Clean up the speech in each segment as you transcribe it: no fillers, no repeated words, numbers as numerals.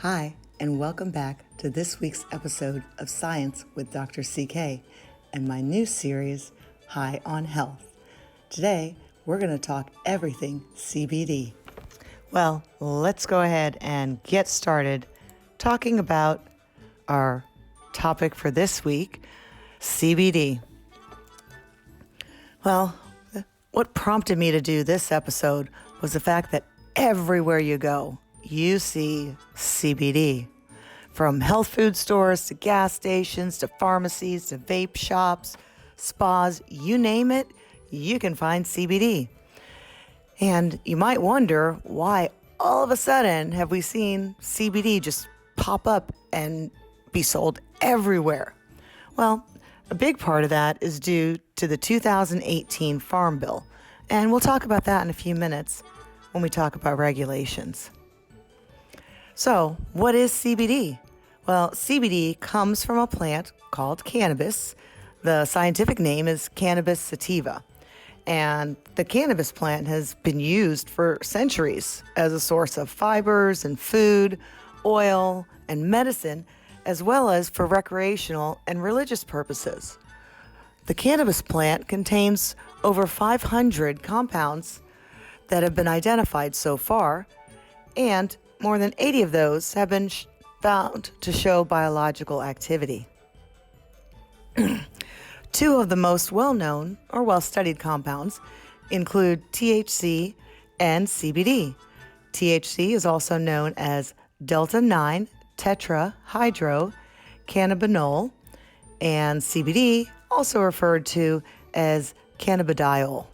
Hi, and welcome back to this week's episode of Science with Dr. CK and my new series, High on Health. Today, we're going to talk everything CBD. Well, let's go ahead and get started talking about our topic for this week, CBD. Well, what prompted me to do this episode was the fact that everywhere you go, you see CBD. From health food stores to gas stations to pharmacies to vape shops, spas, you name it, you can find CBD. And you might wonder why all of a sudden have we seen CBD just pop up and be sold everywhere? Well, a big part of that is due to the 2018 Farm Bill. And we'll talk about that in a few minutes when we talk about regulations. So, what is CBD? Well, CBD comes from a plant called cannabis. The scientific name is Cannabis sativa. And the cannabis plant has been used for centuries as a source of fibers and food, oil, and medicine, as well as for recreational and religious purposes. The cannabis plant contains over 500 compounds that have been identified so far, and more than 80 of those have been found to show biological activity. Two of the most well-known or well-studied compounds include THC and CBD. THC is also known as delta-9 tetrahydrocannabinol, and CBD, also referred to as cannabidiol.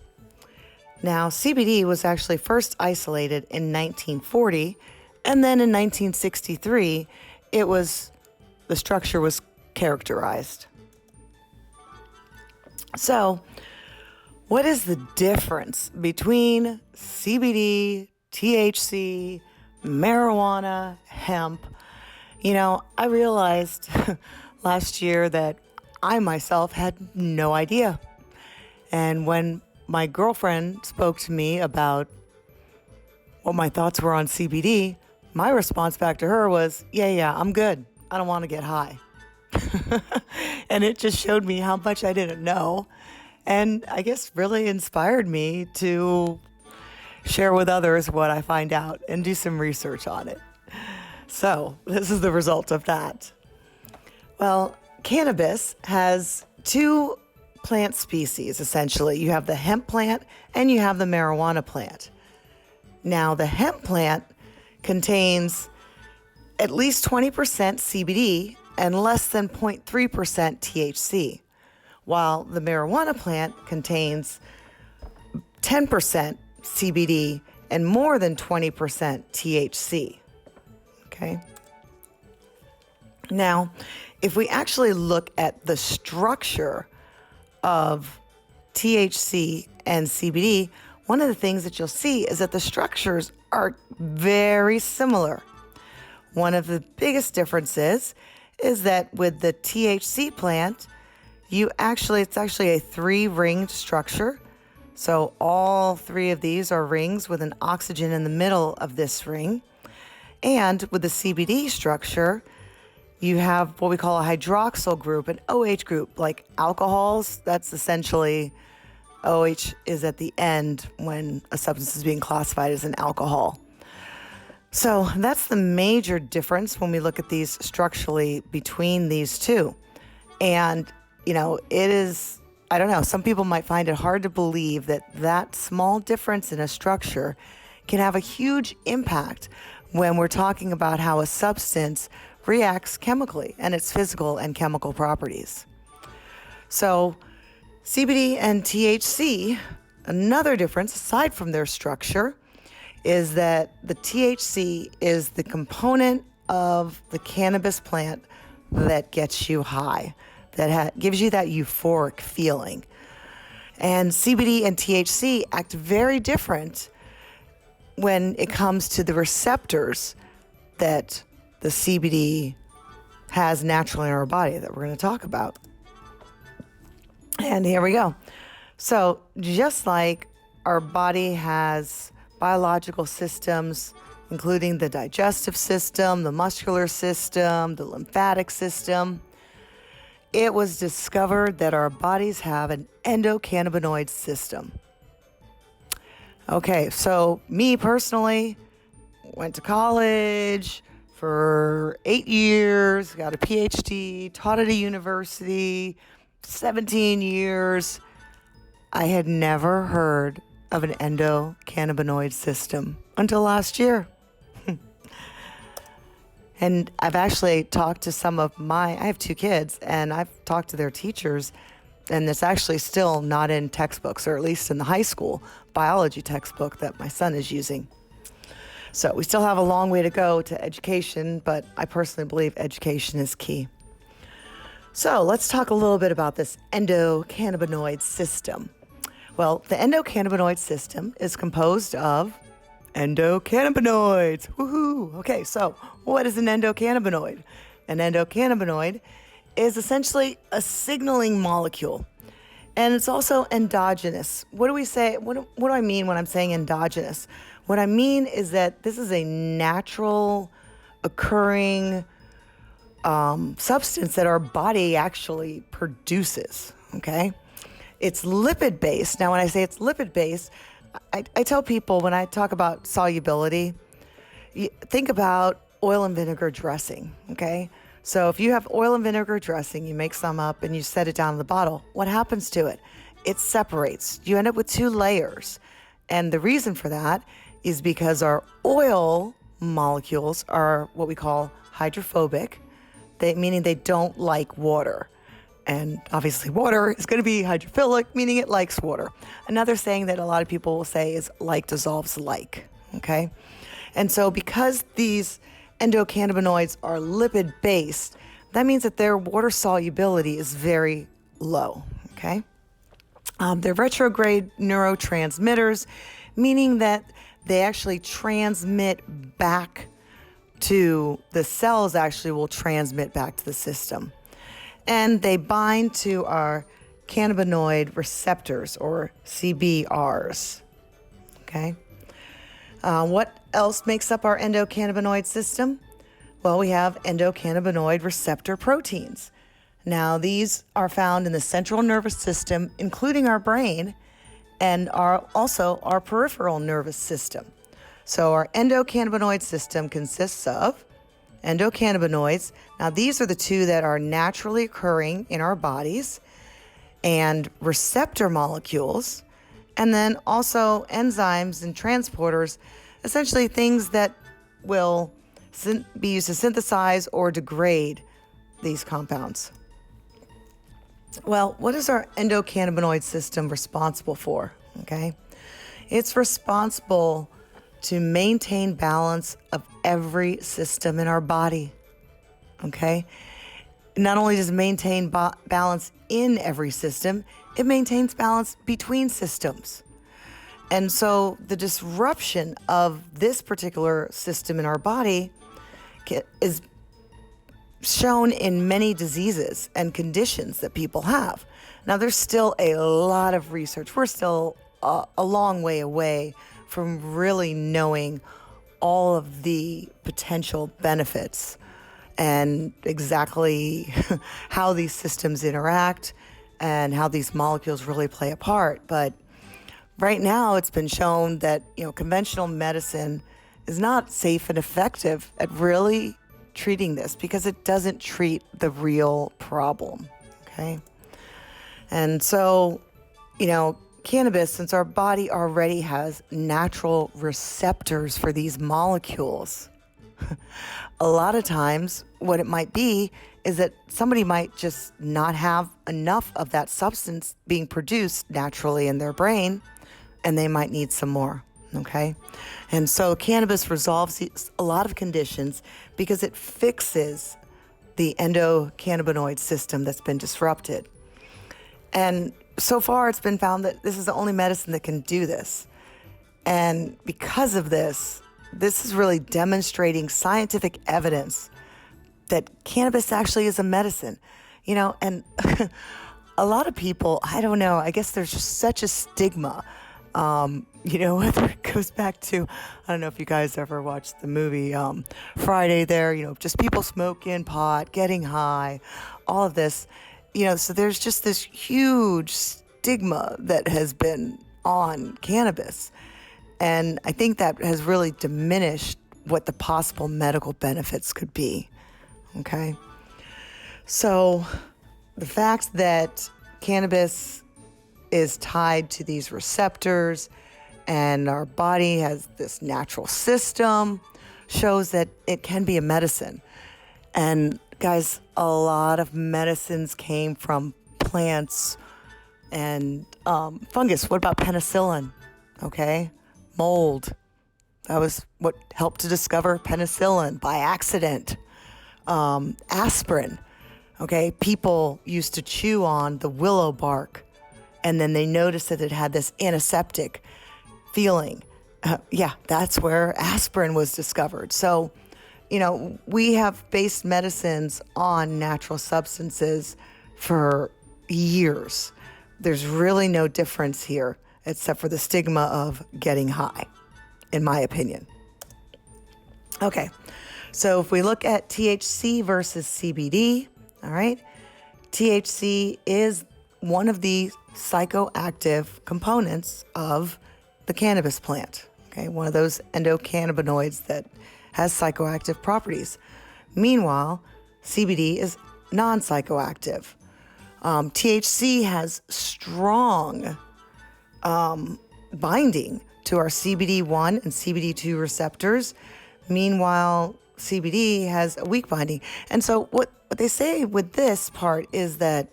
Now, CBD was actually first isolated in 1940, and then in 1963, the structure was characterized. So, what is the difference between CBD, THC, marijuana, hemp? I realized last year that I myself had no idea. And when my girlfriend spoke to me about what my thoughts were on CBD, my response back to her was, yeah, I'm good. I don't want to get high. And it just showed me how much I didn't know. And I guess really inspired me to share with others what I find out and do some research on it. So this is the result of that. Well, cannabis has two plant species, essentially. You have the hemp plant and you have the marijuana plant. Now, the hemp plant contains at least 20% CBD and less than 0.3% THC, while the marijuana plant contains 10% CBD and more than 20% THC. Okay. Now, if we actually look at the structure of THC and CBD, one of the things that you'll see is that the structures are very similar. One of the biggest differences is that with the THC plant, it's actually a 3-ringed structure. So all 3 of these are rings with an oxygen in the middle of this ring. And with the CBD structure, you have what we call a hydroxyl group, an OH group, like alcohols. That's essentially OH is at the end when a substance is being classified as an alcohol. So that's the major difference when we look at these structurally between these two. And, it is, I don't know, some people might find it hard to believe that small difference in a structure can have a huge impact when we're talking about how a substance reacts chemically and its physical and chemical properties. So CBD and THC, another difference aside from their structure is that the THC is the component of the cannabis plant that gets you high, that gives you that euphoric feeling. And CBD and THC act very different when it comes to the receptors that the CBD has naturally in our body that we're going to talk about. And here we go. So just like our body has biological systems including the digestive system, the muscular system, the lymphatic system. It was discovered that our bodies have an endocannabinoid system. Okay, so me personally, went to college for 8 years, got a PhD, taught at a university, 17 years. I had never heard of an endocannabinoid system until last year. And I've actually talked to I have 2 kids, and I've talked to their teachers, and it's actually still not in textbooks, or at least in the high school biology textbook that my son is using. So we still have a long way to go to education, but I personally believe education is key. So let's talk a little bit about this endocannabinoid system. Well, the endocannabinoid system is composed of endocannabinoids. Woohoo! Okay, so what is an endocannabinoid? An endocannabinoid is essentially a signaling molecule, and it's also endogenous. What do we say? What do I mean when I'm saying endogenous? What I mean is that this is a natural occurring substance that our body actually produces, okay? It's lipid-based. Now, when I say it's lipid-based, I tell people when I talk about solubility, think about oil and vinegar dressing, okay? So if you have oil and vinegar dressing, you make some up and you set it down in the bottle, what happens to it? It separates. You end up with 2 layers. And the reason for that is because our oil molecules are what we call hydrophobic, meaning they don't like water. And obviously water is going to be hydrophilic, meaning it likes water. Another saying that a lot of people will say is like dissolves like, okay? And so because these endocannabinoids are lipid-based, that means that their water solubility is very low, okay? They're retrograde neurotransmitters, meaning that they actually transmit back to the cells, actually will transmit back to the system. And they bind to our cannabinoid receptors, or CBRs, okay? What else makes up our endocannabinoid system? Well, we have endocannabinoid receptor proteins. Now, these are found in the central nervous system, including our brain, and are also our peripheral nervous system. So our endocannabinoid system consists of endocannabinoids. Now, these are the 2 that are naturally occurring in our bodies, and receptor molecules, and then also enzymes and transporters, essentially things that will be used to synthesize or degrade these compounds. Well, what is our endocannabinoid system responsible for? Okay, it's responsible to maintain balance of every system in our body. Okay, not only does it maintain balance in every system, it maintains balance between systems. And so the disruption of this particular system in our body is shown in many diseases and conditions that people have. Now, there's still a lot of research. We're still a long way away from really knowing all of the potential benefits and exactly how these systems interact and how these molecules really play a part. But right now, it's been shown that, conventional medicine is not safe and effective at really treating this because it doesn't treat the real problem, okay? And so, cannabis, since our body already has natural receptors for these molecules, a lot of times what it might be is that somebody might just not have enough of that substance being produced naturally in their brain, and they might need some more, okay? And so cannabis resolves a lot of conditions because it fixes the endocannabinoid system that's been disrupted. And so far it's been found that this is the only medicine that can do this. And because of this is really demonstrating scientific evidence that cannabis actually is a medicine, and a lot of people, I don't know, I guess there's just such a stigma Whether it goes back to, I don't know if you guys ever watched the movie Friday there, just people smoking pot, getting high, all of this, so there's just this huge stigma that has been on cannabis. And I think that has really diminished what the possible medical benefits could be. Okay. So the fact that cannabis is tied to these receptors and our body has this natural system shows that it can be a medicine. And guys, a lot of medicines came from plants and fungus. What about penicillin? Okay. Mold. That was what helped to discover penicillin by accident. Aspirin. Okay. People used to chew on the willow bark and then they noticed that it had this antiseptic feeling. That's where aspirin was discovered. So, we have based medicines on natural substances for years. There's really no difference here except for the stigma of getting high, in my opinion. Okay, so if we look at THC versus CBD, all right, THC is one of the psychoactive components of the cannabis plant, okay, one of those endocannabinoids that has psychoactive properties. Meanwhile, CBD is non-psychoactive. THC has strong binding to our CBD1 and CBD2 receptors. Meanwhile, CBD has a weak binding. And so what they say with this part is that,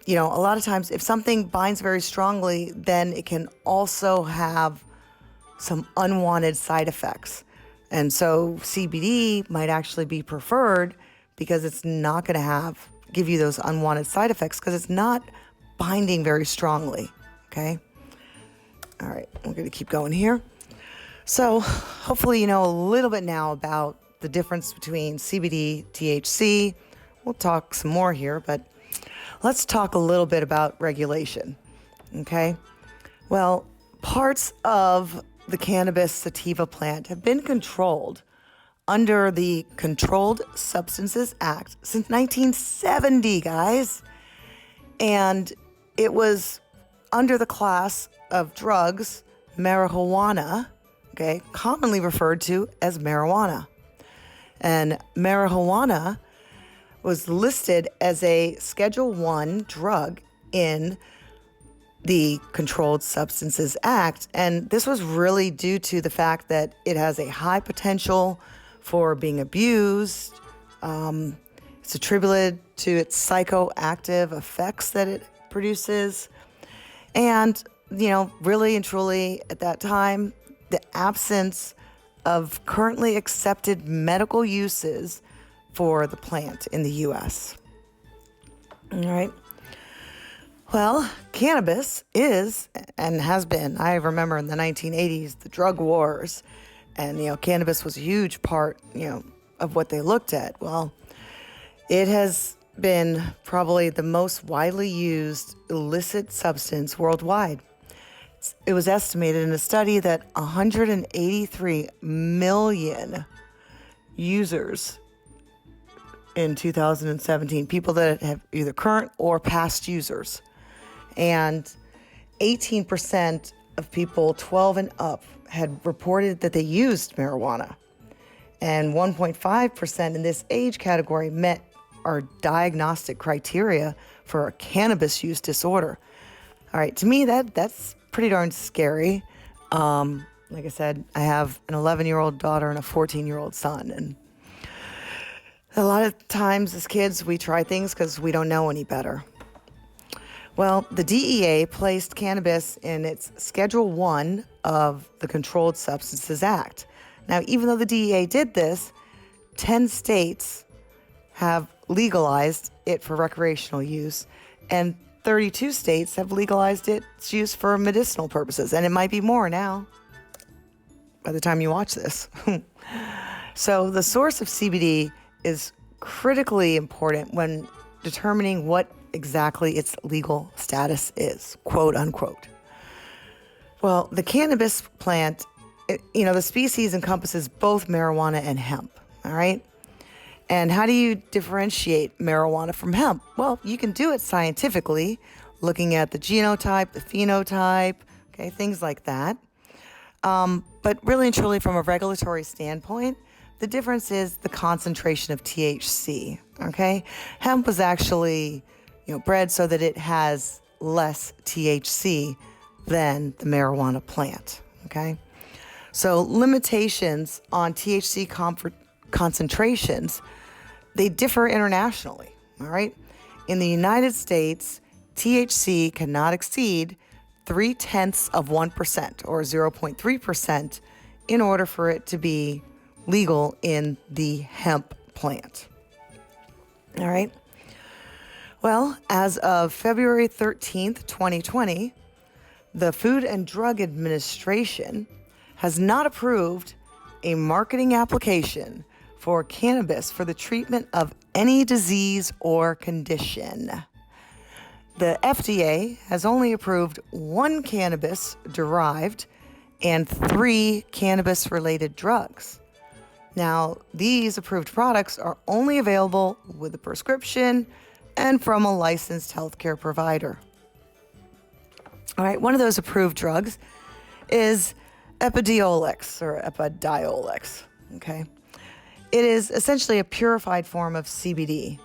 a lot of times if something binds very strongly, then it can also have some unwanted side effects. And so CBD might actually be preferred because it's not going to give you those unwanted side effects because it's not binding very strongly. Okay. All right. We're going to keep going here. So hopefully you know a little bit now about the difference between CBD, THC. We'll talk some more here, but let's talk a little bit about regulation. Okay. Well, parts of the cannabis sativa plant have been controlled under the Controlled Substances Act since 1970, guys. And it was under the class of drugs, marijuana, okay, commonly referred to as marijuana. And marijuana was listed as a Schedule I drug in the Controlled Substances Act. And this was really due to the fact that it has a high potential for being abused. It's attributed to its psychoactive effects that it produces. And, really and truly at that time, the absence of currently accepted medical uses for the plant in the U.S. All right. Well, cannabis is and has been, I remember in the 1980s, the drug wars, and, cannabis was a huge part, of what they looked at. Well, it has been probably the most widely used illicit substance worldwide. It was estimated in a study that 183 million users in 2017, people that have either current or past users. And 18% of people 12 and up had reported that they used marijuana. And 1.5% in this age category met our diagnostic criteria for a cannabis use disorder. All right, to me, that's pretty darn scary. Like I said, I have an 11-year-old daughter and a 14-year-old son. And a lot of times as kids, we try things because we don't know any better. Well, the DEA placed cannabis in its Schedule I of the Controlled Substances Act. Now, even though the DEA did this, 10 states have legalized it for recreational use, and 32 states have legalized its use for medicinal purposes, and it might be more now by the time you watch this. So the source of CBD is critically important when determining what exactly its legal status is, quote unquote. Well, the cannabis plant, the species encompasses both marijuana and hemp, all right? And how do you differentiate marijuana from hemp? Well, you can do it scientifically, looking at the genotype, the phenotype, okay, things like that. But really and truly, from a regulatory standpoint, the difference is the concentration of THC, okay? Hemp was actually, bred so that it has less THC than the marijuana plant, okay? So limitations on THC concentrations, they differ internationally, all right? In the United States, THC cannot exceed 0.3% or 0.3% in order for it to be legal in the hemp plant. All right. Well, as of February 13th, 2020, the Food and Drug Administration has not approved a marketing application for cannabis for the treatment of any disease or condition. The FDA has only approved 1 cannabis-derived and 3 cannabis-related drugs. Now, these approved products are only available with a prescription and from a licensed healthcare provider. All right, one of those approved drugs is Epidiolex, okay? It is essentially a purified form of CBD,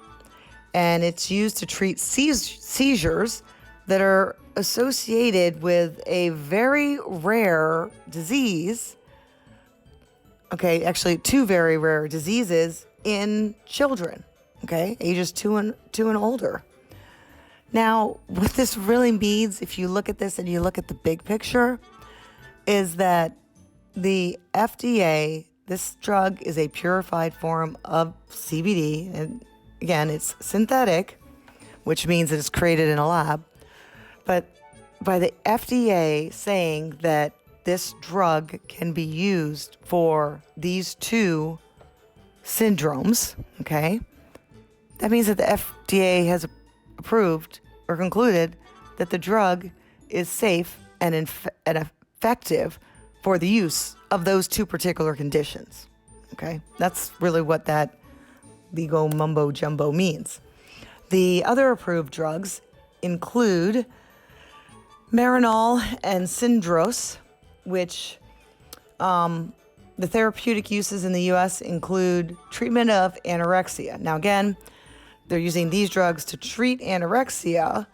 and it's used to treat seizures that are associated with a very rare disease. Okay, actually 2 very rare diseases in children, okay, ages 2 and older. Now, what this really means, if you look at this and you look at the big picture, is that the FDA, this drug is a purified form of CBD, and again, it's synthetic, which means it's created in a lab. But by the FDA saying that this drug can be used for these 2 syndromes, okay, that means that the FDA has approved or concluded that the drug is safe and effective for the use of those 2 particular conditions, okay? That's really what that legal mumbo jumbo means. The other approved drugs include Marinol and Syndros, which the therapeutic uses in the U.S. include treatment of anorexia. Now, again, they're using these drugs to treat anorexia.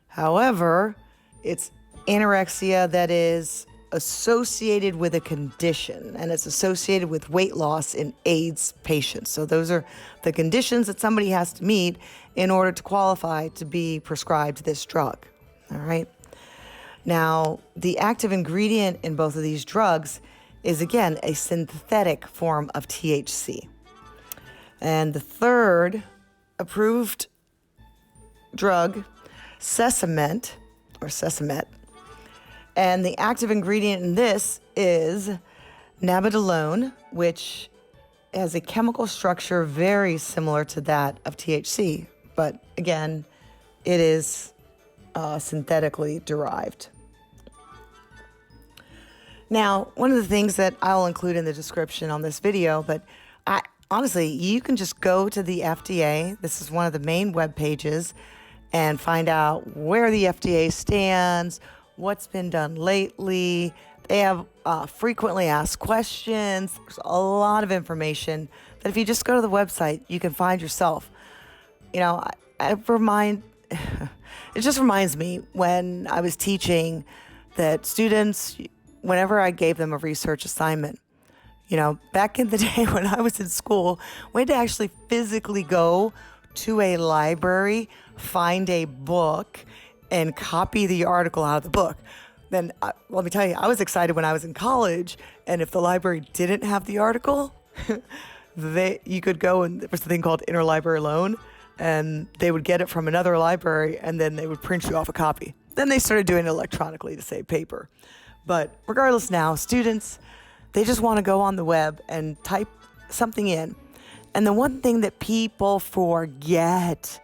However, it's anorexia that is associated with a condition, and it's associated with weight loss in AIDS patients. So those are the conditions that somebody has to meet in order to qualify to be prescribed this drug. All right. Now, the active ingredient in both of these drugs is, again, a synthetic form of THC. And the third approved drug, Sesamet, and the active ingredient in this is Cannabidiol, which has a chemical structure very similar to that of THC, but again, it is synthetically derived. Now, one of the things that I'll include in the description on this video, but honestly, you can just go to the FDA. This is one of the main web pages, and find out where the FDA stands, what's been done lately. They have frequently asked questions. There's a lot of information that if you just go to the website, you can find yourself. It just reminds me when I was teaching that students, whenever I gave them a research assignment, back in the day when I was in school, we had to actually physically go to a library, find a book, and copy the article out of the book. Then let me tell you, I was excited when I was in college, and if the library didn't have the article, you could go, and there was a thing called interlibrary loan, and they would get it from another library, and then they would print you off a copy. Then they started doing it electronically to save paper. But regardless now, students, they just want to go on the web and type something in. And the one thing that people forget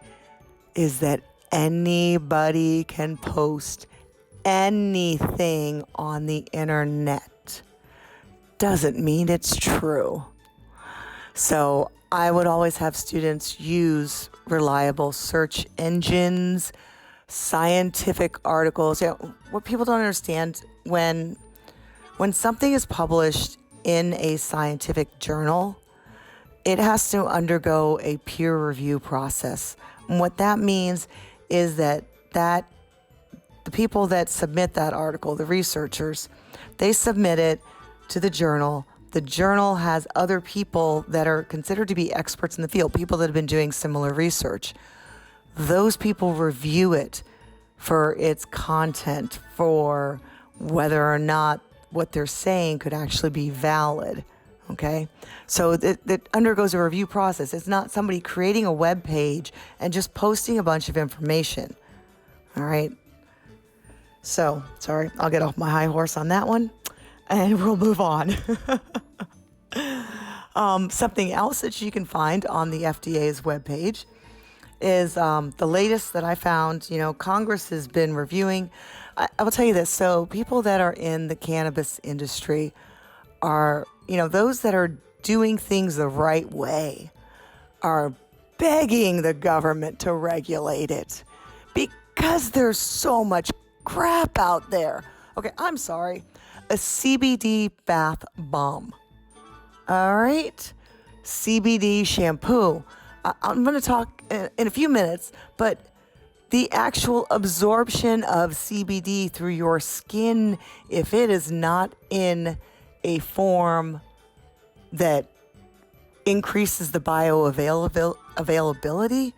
is that anybody can post anything on the internet doesn't mean it's true. So I would always have students use reliable search engines, scientific articles. What people don't understand, when something is published in a scientific journal, it has to undergo a peer review process. And what that means is that the people that submit that article, the researchers, they submit it to the journal. The journal has other people that are considered to be experts in the field, people that have been doing similar research. Those people review it for its content, for whether or not what they're saying could actually be valid. Okay, so it undergoes a review process. It's not somebody creating a web page and just posting a bunch of information. All right. So, sorry, I'll get off my high horse on that one and we'll move on. Something else that you can find on the FDA's webpage is the latest that I found. Congress has been reviewing. I will tell you this. So people that are in the cannabis industry are, those that are doing things the right way are begging the government to regulate it because there's so much crap out there. Okay, I'm sorry. A CBD bath bomb. All right? CBD shampoo. I'm going to talk in a few minutes, but the actual absorption of CBD through your skin, if it is not in a form that increases the bioavailability,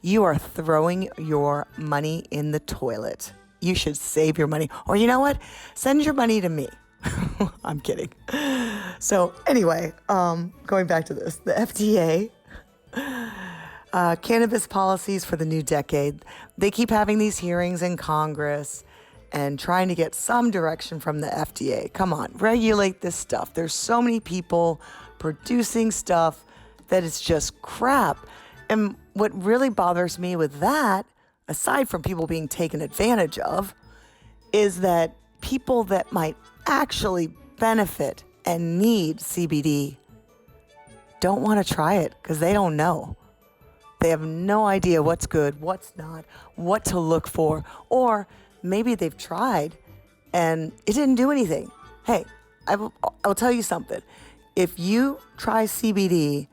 you are throwing your money in the toilet. You should save your money. Or you know what? Send your money to me. I'm kidding. So anyway, going back to this, the FDA, cannabis policies for the new decade. They keep having these hearings in Congress and trying to get some direction from the FDA. Come on, regulate this stuff. There's so many people producing stuff that is just crap. And what really bothers me with that, aside from people being taken advantage of, is that people that might actually benefit and need CBD don't want to try it because they don't know. They have no idea what's good, what's not, what to look for, or maybe they've tried and it didn't do anything. Hey, I will tell you something. If you try CBD,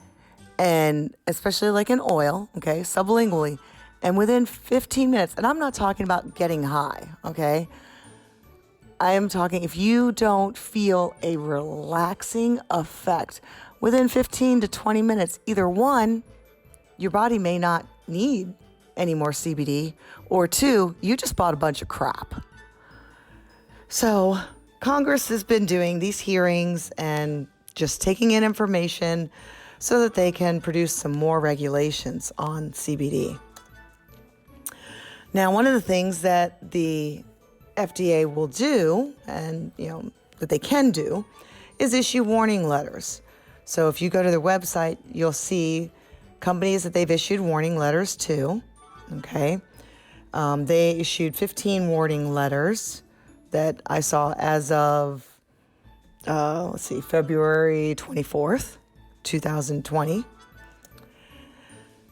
and especially like an oil, okay, sublingually, and within 15 minutes, and I'm not talking about getting high, okay? I am talking if you don't feel a relaxing effect within 15 to 20 minutes, either one, your body may not need any more CBD, or two, you just bought a bunch of crap. So Congress has been doing these hearings and just taking in information so that they can produce some more regulations on CBD. Now, one of the things that the FDA will do, and that they can do, is issue warning letters. So if you go to their website, you'll see companies that they've issued warning letters to. Okay, they issued 15 warning letters that I saw as of February 24th, 2020.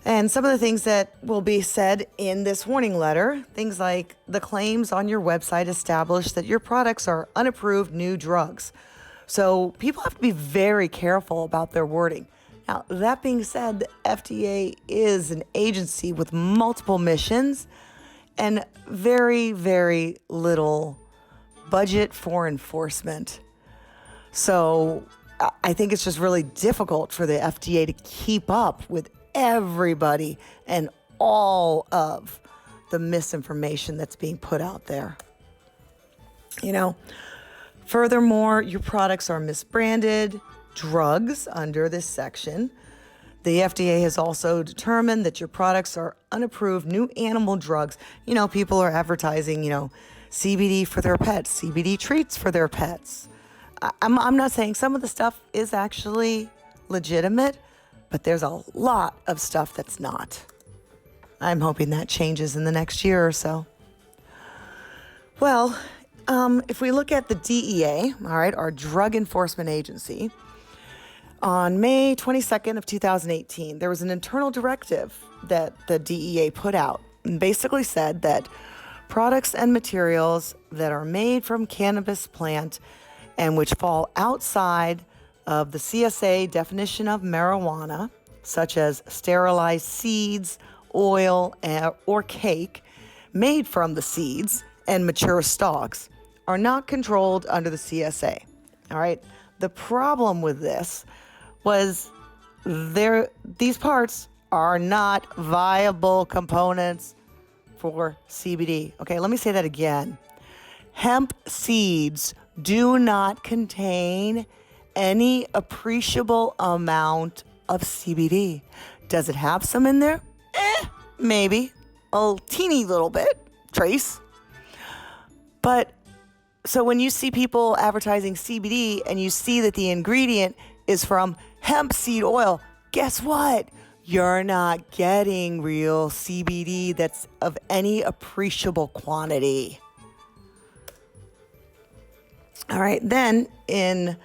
And some of the things that will be said in this warning letter, things like the claims on your website establish that your products are unapproved new drugs. So people have to be very careful about their wording. Now, that being said, the FDA is an agency with multiple missions and very, very little budget for enforcement. So I think it's just really difficult for the FDA to keep up with everybody and all of the misinformation that's being put out there. Furthermore, your products are misbranded drugs under this section. The FDA has also determined that your products are unapproved new animal drugs. People are advertising, CBD for their pets, CBD treats for their pets. I'm not saying some of the stuff is actually legitimate, but there's a lot of stuff that's not. I'm hoping that changes in the next year or so. Well, if we look at the DEA, all right, our Drug Enforcement Agency, on May 22nd of 2018, there was an internal directive that the DEA put out and basically said that products and materials that are made from cannabis plant and which fall outside of the CSA definition of marijuana, such as sterilized seeds, oil, or cake made from the seeds and mature stalks, are not controlled under the CSA. All right. The problem with this was these parts are not viable components for CBD. Okay, let me say that again. Hemp seeds do not contain any appreciable amount of CBD. Does it have some in there? Maybe. A teeny little bit, trace. But so when you see people advertising CBD and you see that the ingredient is from hemp seed oil, guess what? You're not getting real CBD that's of any appreciable quantity. All right, then in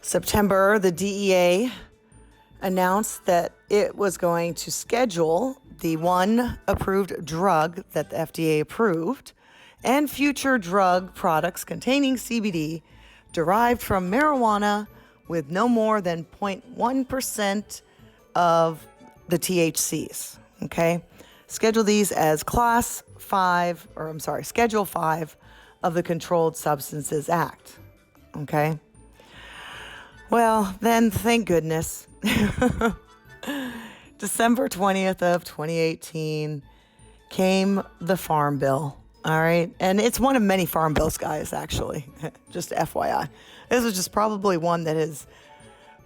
September, the DEA announced that it was going to schedule the one approved drug that the FDA approved and future drug products containing CBD derived from marijuana with no more than 0.1% of the THCs, okay? Schedule these as Schedule 5 of the Controlled Substances Act, okay? Well, then, thank goodness, December 20th of 2018 came the Farm Bill, all right? And it's one of many Farm Bills, guys, actually, just FYI. This is just probably one that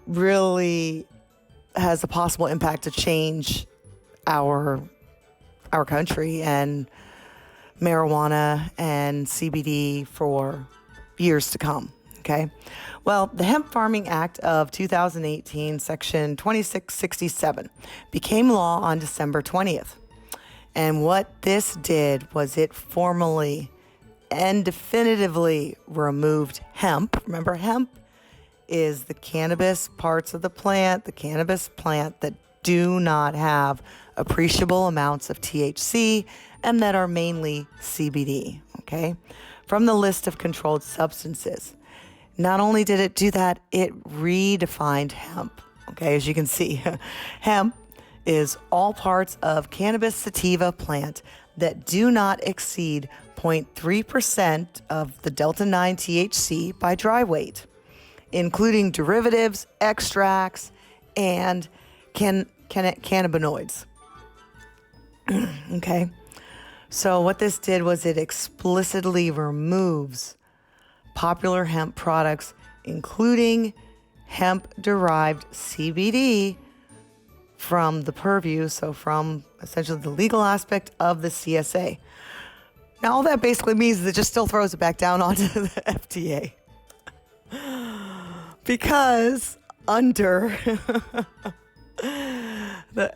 really has a possible impact to change our country and marijuana and CBD for years to come, okay? Well, the Hemp Farming Act of 2018, Section 2667, became law on December 20th. And what this did was it formally and definitively removed hemp. Remember, hemp is the cannabis parts of the plant that do not have appreciable amounts of THC and that are mainly CBD, okay, from the list of controlled substances. Not only did it do that, it redefined hemp, okay, as you can see. Hemp is all parts of cannabis sativa plant that do not exceed 0.3% of the delta-9 THC by dry weight, including derivatives, extracts, and cannabinoids. Okay? So what this did was it explicitly removes popular hemp products, including hemp-derived CBD, from the purview, so from essentially the legal aspect of the CSA. Now, all that basically means is it just still throws it back down onto the FDA. Because under the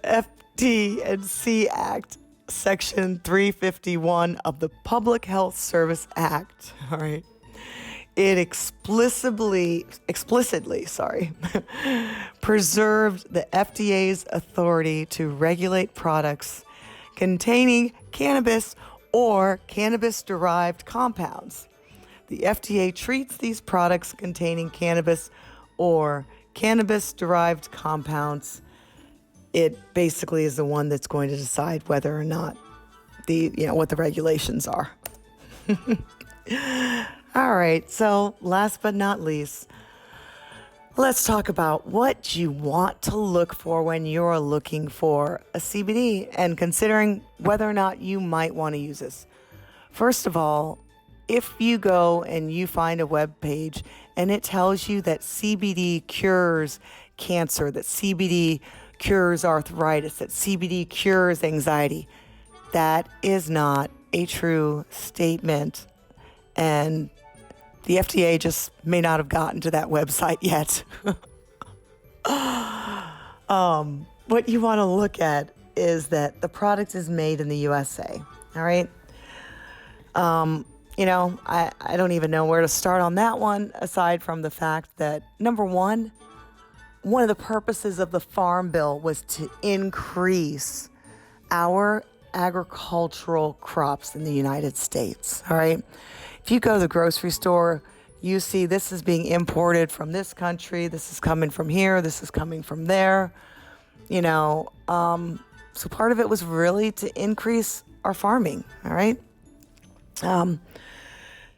FD&C Act, Section 351 of the Public Health Service Act, all right, it explicitly, preserved the FDA's authority to regulate products containing cannabis or cannabis-derived compounds. The FDA treats these products containing cannabis or cannabis-derived compounds. It basically is the one that's going to decide whether or not what the regulations are. All right, so last but not least, let's talk about what you want to look for when you're looking for a CBD and considering whether or not you might want to use this. First of all, if you go and you find a web page and it tells you that CBD cures cancer, that CBD cures arthritis, that CBD cures anxiety, that is not a true statement. And the FDA just may not have gotten to that website yet. What you want to look at is that the product is made in the USA. All right. I don't even know where to start on that one, aside from the fact that, number one of the purposes of the Farm Bill was to increase our agricultural crops in the United States, all right? If you go to the grocery store, you see this is being imported from this country, this is coming from here, this is coming from there, so part of it was really to increase our farming, all right?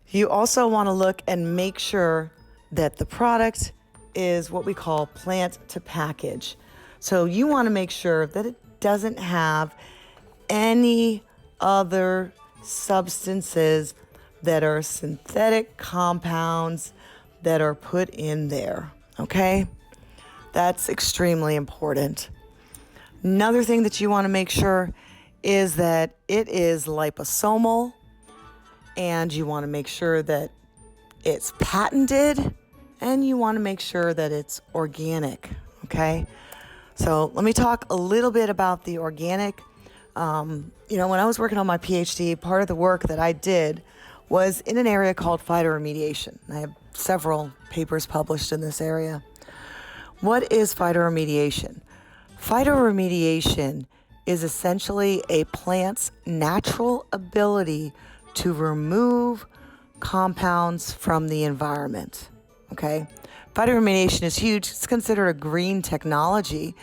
You also want to look and make sure that the product is what we call plant to package. So you want to make sure that it doesn't have any other substances that are synthetic compounds that are put in there, okay? That's extremely important. Another thing that you want to make sure is that it is liposomal, and you want to make sure that it's patented, and you want to make sure that it's organic, okay? So let me talk a little bit about the organic. When I was working on my PhD, part of the work that I did was in an area called phytoremediation. I have several papers published in this area. What is phytoremediation? Phytoremediation is essentially a plant's natural ability to remove compounds from the environment, okay? Phytoremediation is huge. It's considered a green technology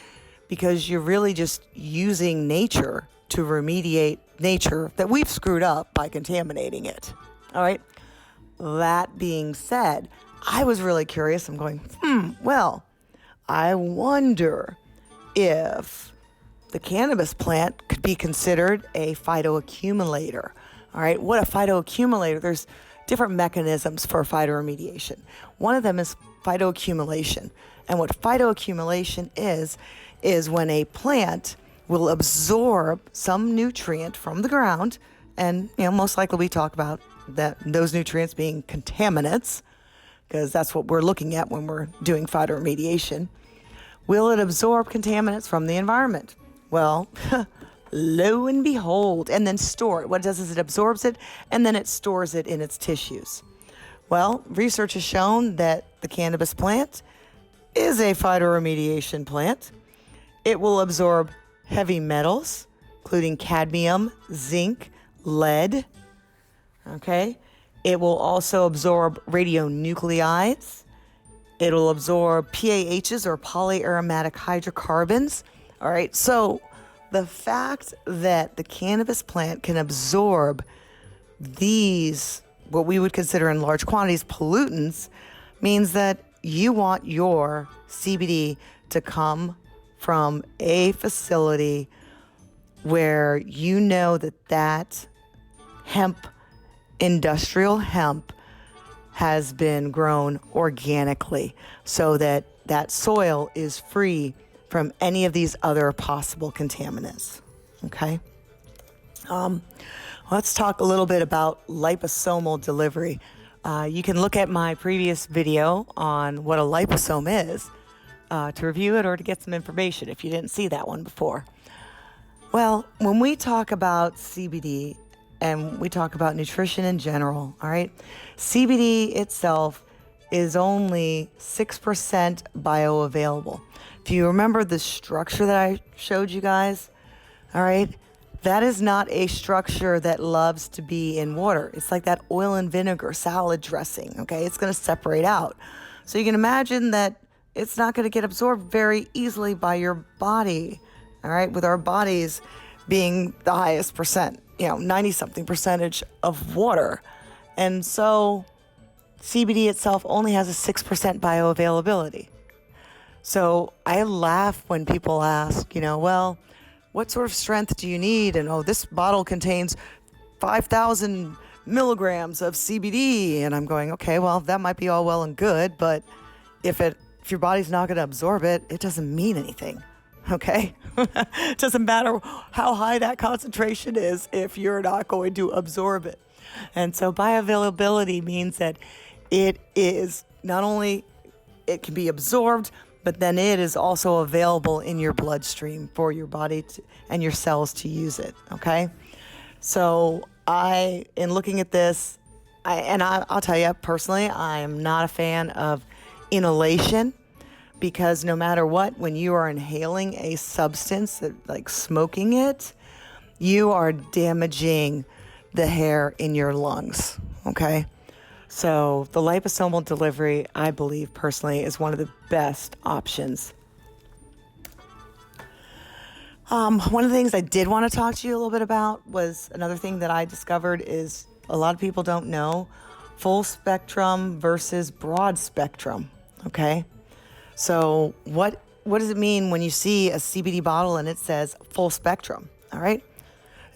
because you're really just using nature to remediate nature that we've screwed up by contaminating it, all right? That being said, I was really curious. I'm going, I wonder if the cannabis plant could be considered a phytoaccumulator. All right, what a phytoaccumulator, there's different mechanisms for phytoremediation. One of them is phytoaccumulation. And what phytoaccumulation is when a plant will absorb some nutrient from the ground, and most likely we talk about those nutrients being contaminants, because that's what we're looking at when we're doing phytoremediation. Will it absorb contaminants from the environment? Well, lo and behold, and then store it. What it does is it absorbs it, and then it stores it in its tissues. Well, research has shown that the cannabis plant is a phytoremediation plant. It will absorb heavy metals, including cadmium, zinc, lead. Okay? It will also absorb radionuclides. It'll absorb PAHs, or polyaromatic hydrocarbons. All right, so the fact that the cannabis plant can absorb these, what we would consider in large quantities, pollutants, means that you want your CBD to come from a facility where you know that hemp, industrial hemp, has been grown organically, so that soil is free from any of these other possible contaminants, okay? Let's talk a little bit about liposomal delivery. You can look at my previous video on what a liposome is to review it or to get some information if you didn't see that one before. Well, when we talk about CBD and we talk about nutrition in general, all right, CBD itself is only 6% bioavailable. If you remember the structure that I showed you guys, all right, that is not a structure that loves to be in water. It's like that oil and vinegar salad dressing, okay? It's going to separate out. So you can imagine that it's not going to get absorbed very easily by your body, all right, with our bodies being the highest percent, 90-something percentage of water. And so CBD itself only has a 6% bioavailability. So I laugh when people ask, well, what sort of strength do you need? And, this bottle contains 5,000 milligrams of CBD. And I'm going, okay, well, that might be all well and good, but if your body's not going to absorb it, it doesn't mean anything, okay? It doesn't matter how high that concentration is if you're not going to absorb it. And so bioavailability means that it is not only, it can be absorbed, but then it is also available in your bloodstream for your body and your cells to use it, okay? So in looking at this, I'll tell you personally, I am not a fan of inhalation, because no matter what, when you are inhaling a substance, that, like smoking it, you are damaging the hair in your lungs, okay? So the liposomal delivery, I believe personally, is one of the best options. One of the things I did want to talk to you a little bit about was another thing that I discovered is a lot of people don't know full spectrum versus broad spectrum, okay? So what does it mean when you see a CBD bottle and it says full spectrum, all right?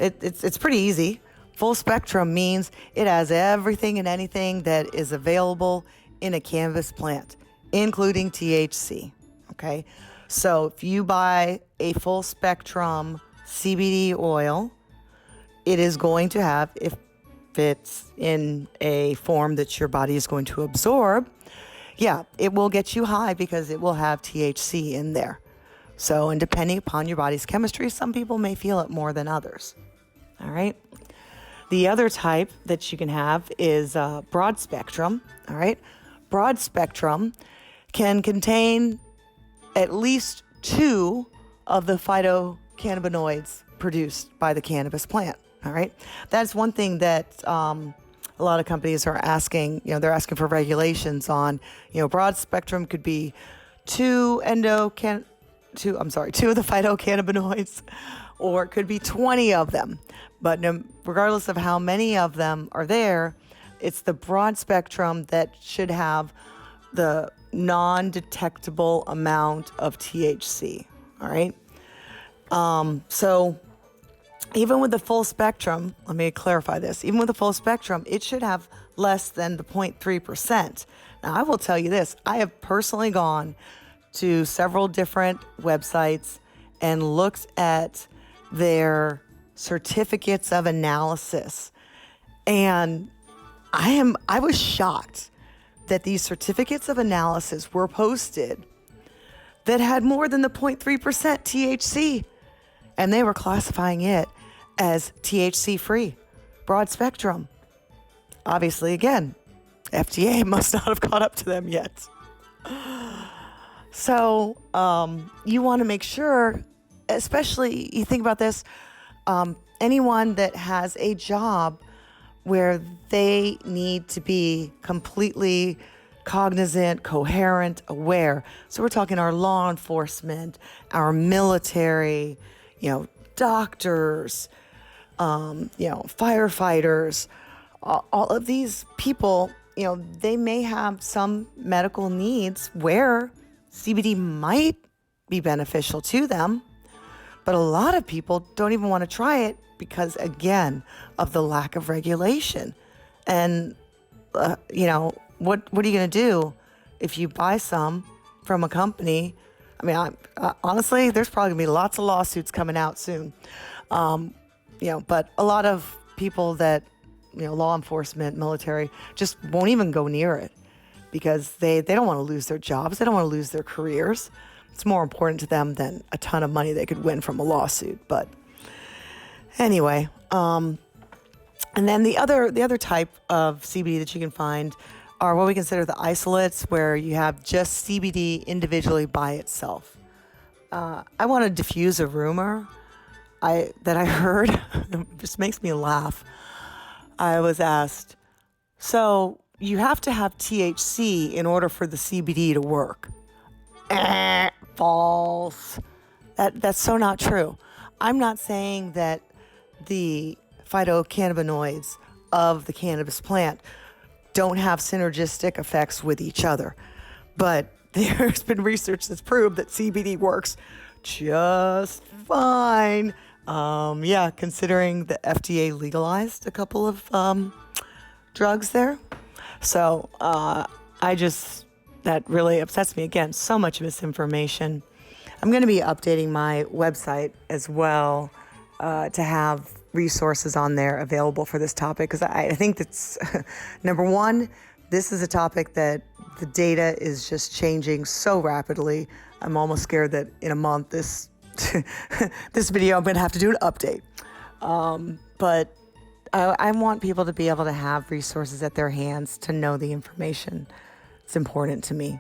It's pretty easy. Full spectrum means it has everything and anything that is available in a cannabis plant, including THC, okay? So if you buy a full spectrum CBD oil, it is going to have, if it's in a form that your body is going to absorb, yeah, it will get you high because it will have THC in there. So, and depending upon your body's chemistry, some people may feel it more than others. All right. The other type that you can have is broad spectrum. All right. Broad spectrum can contain at least 2 of the phytocannabinoids produced by the cannabis plant. All right. That's one thing that a lot of companies are asking, they're asking for regulations on, broad spectrum could be 2 of the phytocannabinoids, or it could be 20 of them. But regardless of how many of them are there, it's the broad spectrum that should have the non-detectable amount of THC. All right. So even with the full spectrum, let me clarify this. Even with the full spectrum, it should have less than the 0.3%. Now, I will tell you this. I have personally gone to several different websites and looked at their certificates of analysis. And I was shocked that these certificates of analysis were posted that had more than the 0.3% THC. And they were classifying it as THC free, broad spectrum. Obviously, again, FDA must not have caught up to them yet. So you want to make sure, especially you think about this, anyone that has a job where they need to be completely cognizant, coherent, aware. So we're talking our law enforcement, our military, doctors, firefighters, all of these people, they may have some medical needs where CBD might be beneficial to them, but a lot of people don't even want to try it because, again, of the lack of regulation. And, what are you going to do if you buy some from a company? I mean, honestly, there's probably going to be lots of lawsuits coming out soon. But a lot of people that, law enforcement, military, just won't even go near it because they don't want to lose their jobs. They don't want to lose their careers. It's more important to them than a ton of money they could win from a lawsuit. But anyway, and then the other type of CBD that you can find are what we consider the isolates, where you have just CBD individually by itself. I want to diffuse a rumor that I heard. It just makes me laugh. I was asked, so you have to have THC in order for the CBD to work. False. That's so not true. I'm not saying that the phytocannabinoids of the cannabis plant don't have synergistic effects with each other. But there's been research that's proved that CBD works just fine. Considering the FDA legalized a couple of drugs there. So that really upsets me. Again, so much misinformation. I'm going to be updating my website as well to have resources on there available for this topic, because I think that's number one, this is a topic that the data is just changing so rapidly. I'm almost scared that in a month this video I'm going to have to do an update. But I want people to be able to have resources at their hands to know the information. It's important to me.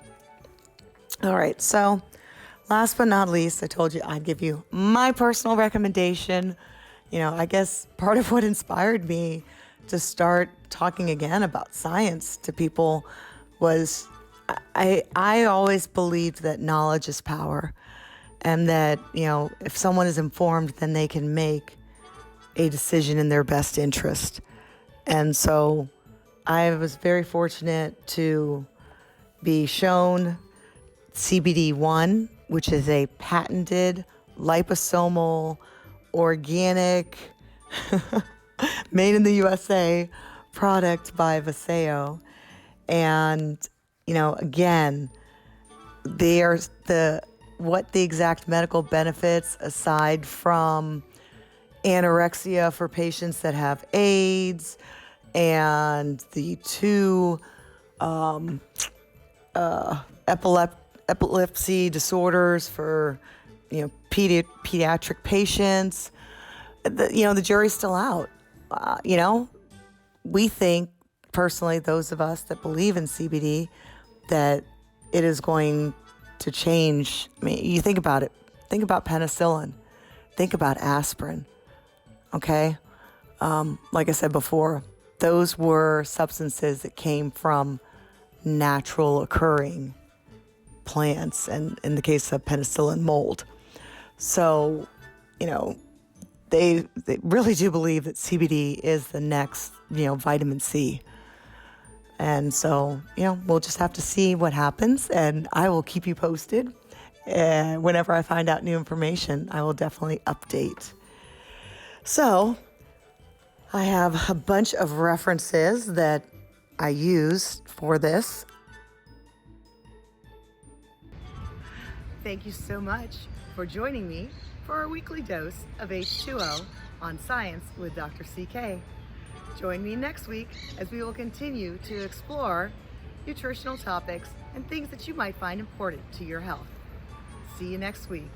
All right, so last but not least, I told you I'd give you my personal recommendation. I guess part of what inspired me to start talking again about science to people was I always believed that knowledge is power, and that, if someone is informed, then they can make a decision in their best interest. And so I was very fortunate to be shown CBD ONE, which is a patented liposomal, organic, made in the USA product by JOAO. And, again, there's what the exact medical benefits, aside from anorexia for patients that have AIDS, and the two epilepsy disorders for pediatric patients. The jury's still out. We think, personally, those of us that believe in CBD, that it is going to change. You think about it. Think about penicillin. Think about aspirin. Okay? Like I said before, those were substances that came from natural occurring plants, and in the case of penicillin, mold. So, they really do believe that CBD is the next, vitamin C. And so, we'll just have to see what happens, and I will keep you posted. And whenever I find out new information, I will definitely update. So, I have a bunch of references that I use for this. Thank you so much for joining me for our weekly dose of H2O on Science with Dr. CK. Join me next week as we will continue to explore nutritional topics and things that you might find important to your health. See you next week.